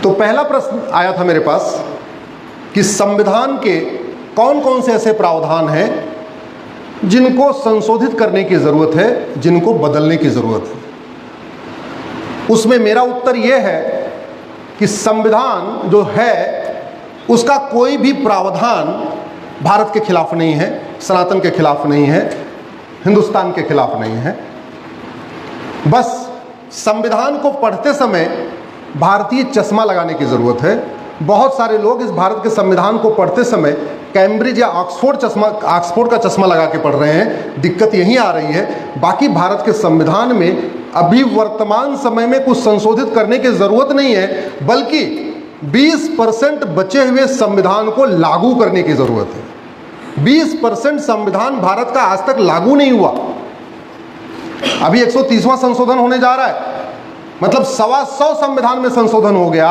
तो पहला प्रश्न आया था मेरे पास कि संविधान के कौन कौन से ऐसे प्रावधान हैं जिनको संशोधित करने की ज़रूरत है, जिनको बदलने की ज़रूरत है। उसमें मेरा उत्तर यह है कि संविधान जो है उसका कोई भी प्रावधान भारत के खिलाफ नहीं है, सनातन के खिलाफ नहीं है, हिंदुस्तान के खिलाफ नहीं है। बस संविधान को पढ़ते समय भारतीय चश्मा लगाने की ज़रूरत है। बहुत सारे लोग इस भारत के संविधान को पढ़ते समय कैम्ब्रिज या ऑक्सफोर्ड का चश्मा लगा के पढ़ रहे हैं। दिक्कत यहीं आ रही है। बाकी भारत के संविधान में अभी वर्तमान समय में कुछ संशोधित करने की ज़रूरत नहीं है, बल्कि 20% बचे हुए संविधान को लागू करने की ज़रूरत है। 20% संविधान भारत का आज तक लागू नहीं हुआ। अभी 130वां संशोधन होने जा रहा है, मतलब 125 संविधान में संशोधन हो गया,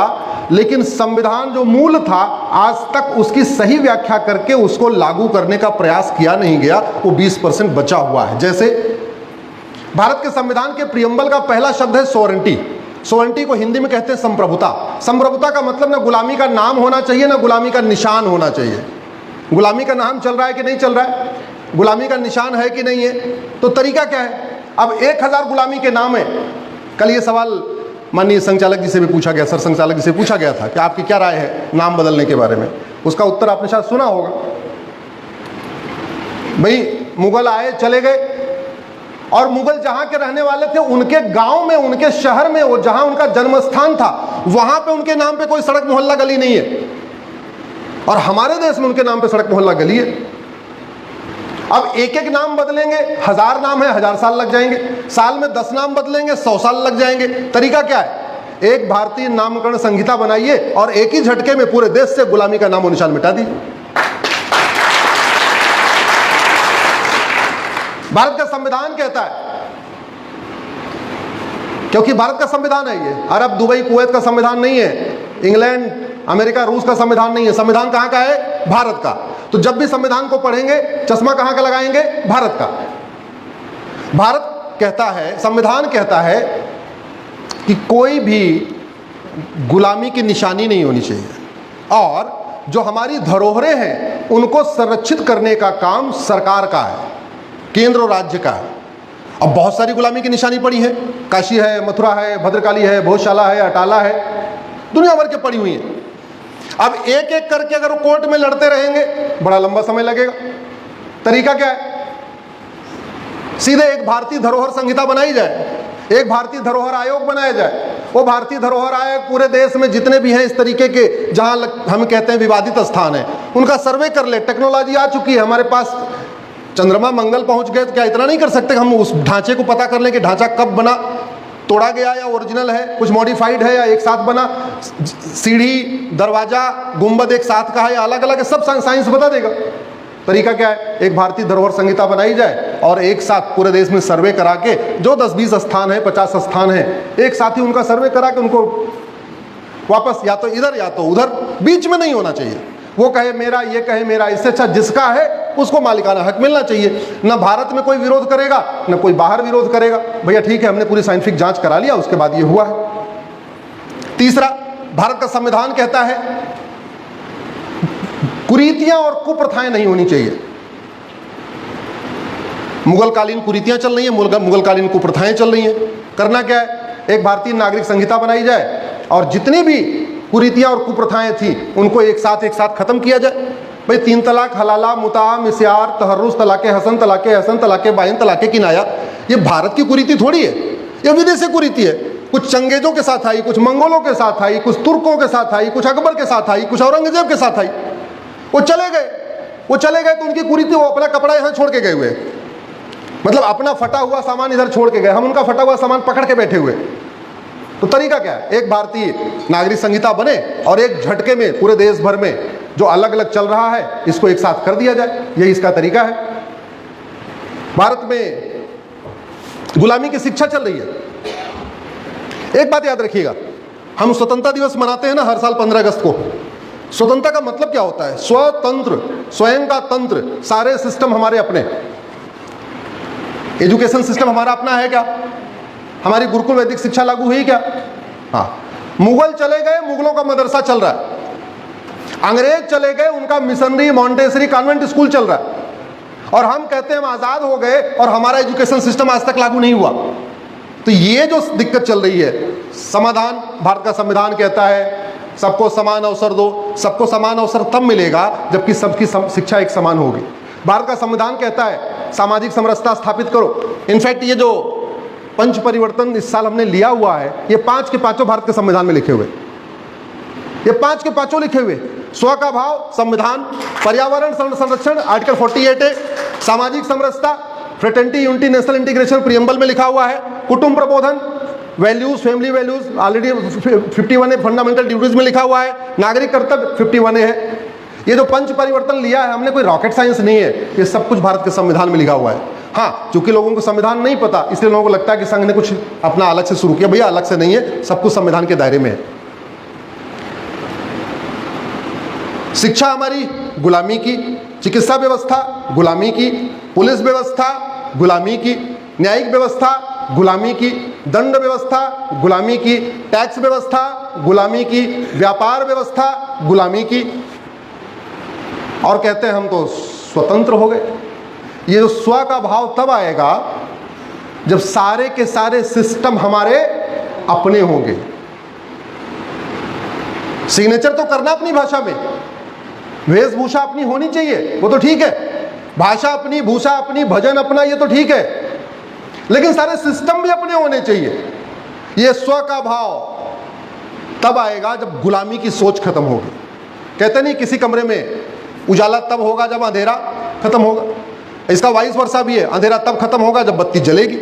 लेकिन संविधान जो मूल था आज तक उसकी सही व्याख्या करके उसको लागू करने का प्रयास किया नहीं गया। वो 20% बचा हुआ है। जैसे भारत के संविधान के प्रियम्बल का पहला शब्द है सॉवरेंटी। सॉवरेंटी को हिंदी में कहते हैं संप्रभुता। संप्रभुता का मतलब ना गुलामी का नाम होना चाहिए, ना गुलामी का निशान होना चाहिए। गुलामी का नाम चल रहा है कि नहीं चल रहा है, गुलामी का निशान है कि नहीं है, तो तरीका क्या है। अब 1000 गुलामी के नाम है। कल ये सवाल माननीय संचालक जी से भी पूछा गया, सर संचालक जी से पूछा गया था कि आपकी क्या राय है नाम बदलने के बारे में। उसका उत्तर आपने शायद सुना होगा। भाई मुगल आए चले गए, और मुगल जहां के रहने वाले थे उनके गांव में, उनके शहर में, वो जहां उनका जन्म स्थान था वहां पे उनके नाम पे कोई सड़क मोहल्ला गली नहीं है, और हमारे देश में उनके नाम पे सड़क मोहल्ला गली है। अब एक एक नाम बदलेंगे, 1000 नाम है, 1000 साल लग जाएंगे। साल में 10 नाम बदलेंगे, 100 साल लग जाएंगे। तरीका क्या है, एक भारतीय नामकरण संहिता बनाइए और एक ही झटके में पूरे देश से गुलामी का नामो निशान मिटा दीजिए। भारत का संविधान कहता है, क्योंकि भारत का संविधान है ये, अरब, दुबई, कुवैत का संविधान नहीं है, इंग्लैंड, अमेरिका, रूस का संविधान नहीं है। संविधान कहां का है, भारत का। तो जब भी संविधान को पढ़ेंगे चश्मा कहां का लगाएंगे, भारत का। भारत कहता है, संविधान कहता है कि कोई भी गुलामी की निशानी नहीं होनी चाहिए, और जो हमारी धरोहरें हैं उनको संरक्षित करने का काम सरकार का है, केंद्र और राज्य का है। अब बहुत सारी गुलामी की निशानी पड़ी है, काशी है, मथुरा है, भद्रकाली है, भोजशाला है, अटाला है, दुनिया भर के पड़ी हुई है। अब एक एक करके अगर वो कोर्ट में लड़ते रहेंगे बड़ा लंबा समय लगेगा। तरीका क्या है, सीधे एक भारतीय धरोहर संहिता बनाई जाए, एक भारतीय धरोहर आयोग बनाया जाए। वो भारतीय धरोहर आयोग पूरे देश में जितने भी हैं इस तरीके के, जहां हम कहते हैं विवादित स्थान है, उनका सर्वे कर ले। टेक्नोलॉजी आ चुकी है हमारे पास, चंद्रमा मंगल पहुंच गए, तो क्या इतना नहीं कर सकते हम उस ढांचे को पता कर लें कि ढांचा कब बना, तोड़ा गया या ओरिजिनल है, कुछ मॉडिफाइड है या एक साथ बना, सीढ़ी, दरवाजा, गुंबद एक साथ का है या अलग अलग है, सब साइंस बता देगा। तरीका क्या है, एक भारतीय धरोहर संहिता बनाई जाए और एक साथ पूरे देश में सर्वे करा के, जो 10-20 स्थान है, 50 स्थान है, एक साथ ही उनका सर्वे करा के उनको वापस या तो इधर या तो उधर, बीच में नहीं होना चाहिए। वो कहे मेरा, ये कहे मेरा, इससे अच्छा जिसका है उसको मालिकाना हक मिलना चाहिए। न भारत में कोई विरोध करेगा, न कोई बाहर विरोध करेगा। भैया ठीक है, हमने पूरी साइंटिफिक जांच करा लिया, उसके बाद ये हुआ है। तीसरा, भारत का संविधान कहता है कुरीतियां और कुप्रथाएं नहीं होनी चाहिए। मुगलकालीन कुरीतियां चल रही हैं, मुगलकालीन कुप्रथाएं चल रही हैं। करना क्या है, एक भारतीय नागरिक संहिता बनाई जाए और जितनी भी कुरीतियां और कुप्रथाएं थी उनको एक साथ खत्म किया जाए। भाई 3 तलाक, हलाला, मुता, मिस्यार, तहर्रुस, तलाके हसन, तलाके बाइन, तलाके किनाया, ये भारत की कुरीति थोड़ी है, ये विदेशी कुरीति है। कुछ चंगेजों के साथ आई, कुछ मंगोलों के साथ आई, कुछ तुर्कों के साथ आई, कुछ अकबर के साथ आई, कुछ औरंगजेब के साथ आई। वो चले गए तो उनकी कुरीति, वो अपना कपड़ा यहाँ छोड़ के गए हुए, मतलब अपना फटा हुआ सामान इधर छोड़ के गए, हम उनका फटा हुआ सामान पकड़ के बैठे हुए। तो तरीका क्या है, एक भारतीय नागरिक संहिता बने और एक झटके में पूरे देश भर में जो अलग अलग चल रहा है इसको एक साथ कर दिया जाए, यही इसका तरीका है। भारत में गुलामी की शिक्षा चल रही है। एक बात याद रखिएगा, हम स्वतंत्रता दिवस मनाते हैं ना हर साल 15 अगस्त को। स्वतंत्रता का मतलब क्या होता है, स्वतंत्र, स्वयं का तंत्र, सारे सिस्टम हमारे अपने। एजुकेशन सिस्टम हमारा अपना है क्या, हमारी गुरुकुल वैदिक शिक्षा लागू हुई क्या, हाँ, मुगल चले गए, मुगलों का मदरसा चल रहा है। अंग्रेज चले गए, उनका मिशनरी मॉन्टेसरी कॉन्वेंट स्कूल चल रहा है। और हम कहते हैं हम आजाद हो गए और हमारा एजुकेशन सिस्टम आज तक लागू नहीं हुआ। तो ये जो दिक्कत चल रही है, समाधान भारत का संविधान कहता है सबको समान अवसर दो। सबको समान अवसर तब मिलेगा जबकि सबकी शिक्षा एक समान होगी। भारत का संविधान कहता है सामाजिक समरसता स्थापित करो। इनफैक्ट ये जो पंच परिवर्तन इस साल हमने लिया हुआ है, ये 5 के 5 भारत के संविधान में लिखे हुए, ये 5 के 5 लिखे हुए। स्व का भाव संविधान, पर्यावरण संरक्षण आर्टिकल 48 है, सामाजिक समरसता fraternity unity national integration preamble में लिखा हुआ है, कुटुंब प्रबोधन values family values already 51 fundamental duties में लिखा हुआ है, नागरिक कर्तव्य 51 है। ये जो पंच परिवर्तन लिया है हमने, कोई रॉकेट साइंस नहीं है, ये सब कुछ भारत के संविधान में लिखा हुआ है। हाँ, चूंकि लोगों को संविधान नहीं पता इसलिए लोगों को लगता है कि संघ ने कुछ अपना अलग से शुरू किया। भैया अलग से नहीं है, सब कुछ संविधान के दायरे में है। शिक्षा हमारी गुलामी की, चिकित्सा व्यवस्था गुलामी की, पुलिस व्यवस्था गुलामी की, न्यायिक व्यवस्था गुलामी की, दंड व्यवस्था गुलामी की, टैक्स व्यवस्था गुलामी की, व्यापार व्यवस्था गुलामी की, और कहते हैं हम तो स्वतंत्र हो गए। ये जो स्व का भाव तब आएगा जब सारे के सारे सिस्टम हमारे अपने होंगे। सिग्नेचर तो करना अपनी भाषा में, वेशभूषा अपनी होनी चाहिए, वो तो ठीक है, भाषा अपनी, भूषा अपनी, भजन अपना, ये तो ठीक है, लेकिन सारे सिस्टम भी अपने होने चाहिए। ये स्व का भाव तब आएगा जब गुलामी की सोच खत्म होगी। कहते नहीं किसी कमरे में उजाला तब होगा जब अंधेरा खत्म होगा, इसका वाइस वर्षा भी है, अंधेरा तब खत्म होगा जब बत्ती जलेगी,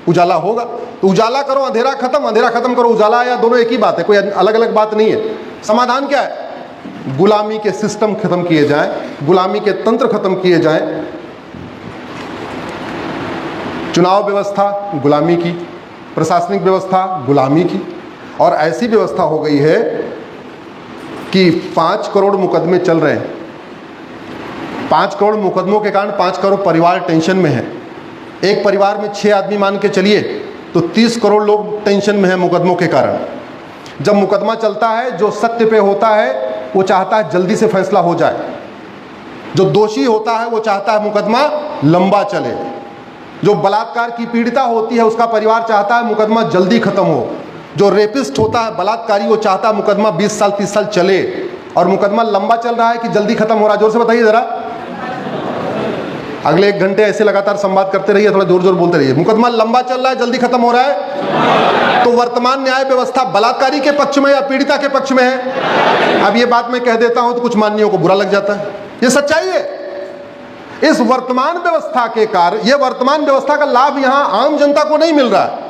उजाला होगा। तो उजाला करो अंधेरा खत्म करो उजाला आया, दोनों एक ही बात है, कोई अलग अलग बात नहीं है। समाधान क्या है? गुलामी के सिस्टम खत्म किए जाएं, गुलामी के तंत्र खत्म किए जाएं। चुनाव व्यवस्था गुलामी की, प्रशासनिक व्यवस्था गुलामी की, और ऐसी व्यवस्था हो गई है कि 5 करोड़ मुकदमे चल रहे हैं। 5 करोड़ मुकदमों के कारण 5 करोड़ परिवार टेंशन में है। एक परिवार में 6 आदमी मान के चलिए तो 30 करोड़ लोग टेंशन में हैं मुकदमों के कारण। जब मुकदमा चलता है, जो सत्य पे होता है वो चाहता है जल्दी से फैसला हो जाए, जो दोषी होता है वो चाहता है मुकदमा लंबा चले, जो बलात्कार की पीड़िता होती है उसका परिवार चाहता है मुकदमा जल्दी खत्म हो, जो रेपिस्ट होता है बलात्कारी वो चाहता है मुकदमा 20 साल 30 साल चले, और मुकदमा लंबा चल रहा है कि जल्दी खत्म हो रहा है? जोर से बताइए जरा। अगले 1 घंटे ऐसे लगातार संवाद करते रहिए, थोड़ा जोर जोर बोलते रहिए। मुकदमा लंबा चल रहा है, जल्दी खत्म हो रहा है। तो वर्तमान न्याय व्यवस्था बलात्कारी के पक्ष में या पीड़िता के पक्ष में है? अब ये बात मैं कह देता हूं तो कुछ माननीयों को बुरा लग जाता है, ये सच्चाई है। इस वर्तमान व्यवस्था के कारण, ये वर्तमान व्यवस्था का लाभ यहां आम जनता को नहीं मिल रहा है।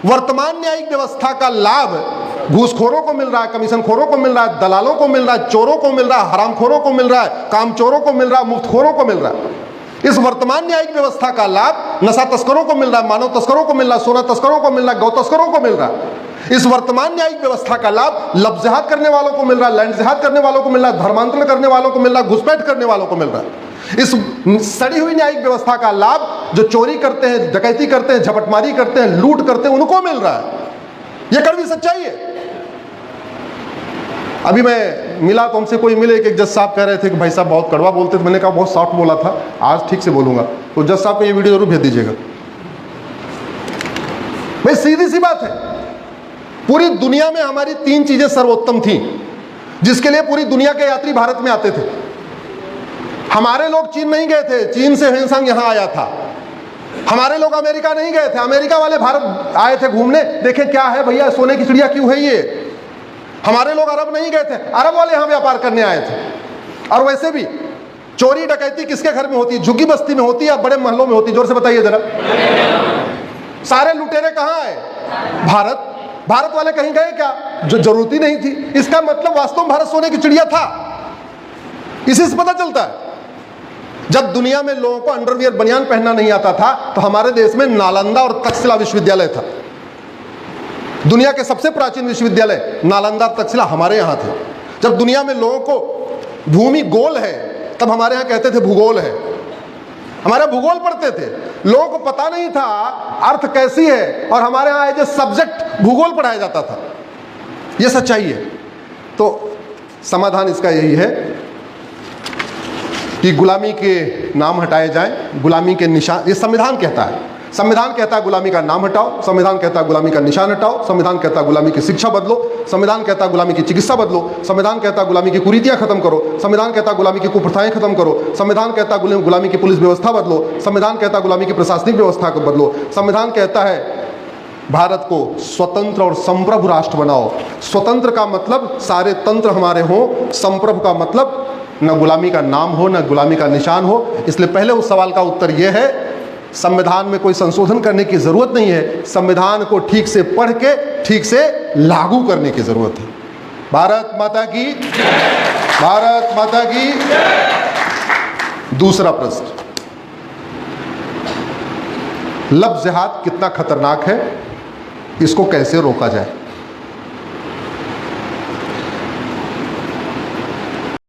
वर्तमान न्यायिक व्यवस्था का लाभ घूसखोरों को मिल रहा है, कमीशनखोरों को मिल रहा है, दलालों को मिल रहा है, चोरों को मिल रहा है, हरामखोरों को मिल रहा है, कामचोरों को मिल रहा है, मुफ्तखोरों को मिल रहा है। इस वर्तमान न्यायिक व्यवस्था का लाभ नशा तस्करों को मिल रहा है, मानव तस्करों को मिल रहा है, सोना तस्करों को मिल रहा है, गौ तस्करों को मिल रहा है। इस वर्तमान न्यायिक व्यवस्था का लाभ लफ्ज़ जिहाद करने वालों को मिल रहा है, लैंड जिहाद करने वालों को मिल रहा है, धर्मांतरण करने वालों को मिल रहा है, घुसपैठ करने वालों को मिल रहा है। इस सड़ी हुई न्यायिक व्यवस्था का लाभ जो चोरी करते हैं, डकैती करते हैं, झपटमारी करते हैं, लूट करते हैं, उनको मिल रहा है। यह कड़वी सच्चाई है। अभी मैं मिला तो हमसे कोई मिले, एक जज साहब कह रहे थे कि भाई साहब बहुत कड़वा बोलते थे। मैंने कहा बहुत सॉफ्ट बोला था, आज ठीक से बोलूंगा। तो जज साहब को ये वीडियो जरूर भेज दीजिएगा। भाई सीधी सी बात है, पूरी दुनिया में हमारी 3 चीजें सर्वोत्तम थी जिसके लिए पूरी दुनिया के यात्री भारत में आते थे। हमारे लोग चीन नहीं गए थे, चीन से ह्वेनसांग यहां आया था। हमारे लोग अमेरिका नहीं गए थे, अमेरिका वाले भारत आए थे घूमने, देखे क्या है भैया, सोने की चिड़िया क्यों है ये। हमारे लोग अरब नहीं गए थे, अरब वाले यहां व्यापार करने आए थे। और वैसे भी चोरी डकैती किसके घर में होती है? झुग्गी बस्ती में होती है या बड़े महलों में होती है? जोर से बताइए जरा। सारे लुटेरे कहां आए? भारत। भारत वाले कहीं गए क्या? जो जरूरत ही नहीं थी। इसका मतलब वास्तव में भारत सोने की चिड़िया था। इसी से पता चलता है। जब दुनिया में लोगों को अंडरवियर बनियान पहनना नहीं आता था तो हमारे देश में नालंदा और तक्षशिला विश्वविद्यालय था। दुनिया के सबसे प्राचीन विश्वविद्यालय नालंदा और तक्षशिला हमारे यहाँ थे। जब दुनिया में लोगों को भूमि गोल है तब हमारे यहाँ कहते थे भूगोल है। हमारे भूगोल पढ़ते थे, लोगों को पता नहीं था अर्थ कैसी है, और हमारे यहाँ एज ए सब्जेक्ट भूगोल पढ़ाया जाता था। ये सच्चाई है। तो समाधान इसका यही है कि गुलामी के नाम हटाए जाएं, गुलामी के निशान, ये संविधान कहता है। संविधान कहता है गुलामी का नाम हटाओ, संविधान कहता है गुलामी का निशान हटाओ, संविधान कहता है गुलामी की शिक्षा बदलो, संविधान कहता है गुलामी की चिकित्सा बदलो, संविधान कहता है गुलामी की कुरीतियां खत्म करो, संविधान कहता है गुलामी की कुप्रथाएं खत्म करो, संविधान कहता है गुलामी की पुलिस व्यवस्था बदलो, संविधान कहता है गुलामी की प्रशासनिक व्यवस्था को बदलो, संविधान कहता है भारत को स्वतंत्र और संप्रभु राष्ट्र बनाओ। स्वतंत्र का मतलब सारे तंत्र हमारे हों, संप्रभु का मतलब न गुलामी का नाम हो न गुलामी का निशान हो। इसलिए पहले उस सवाल का उत्तर यह है, संविधान में कोई संशोधन करने की जरूरत नहीं है, संविधान को ठीक से पढ़ के ठीक से लागू करने की जरूरत है। भारत माता की, भारत माता की। दूसरा प्रश्न, लव जिहाद कितना खतरनाक है, इसको कैसे रोका जाए?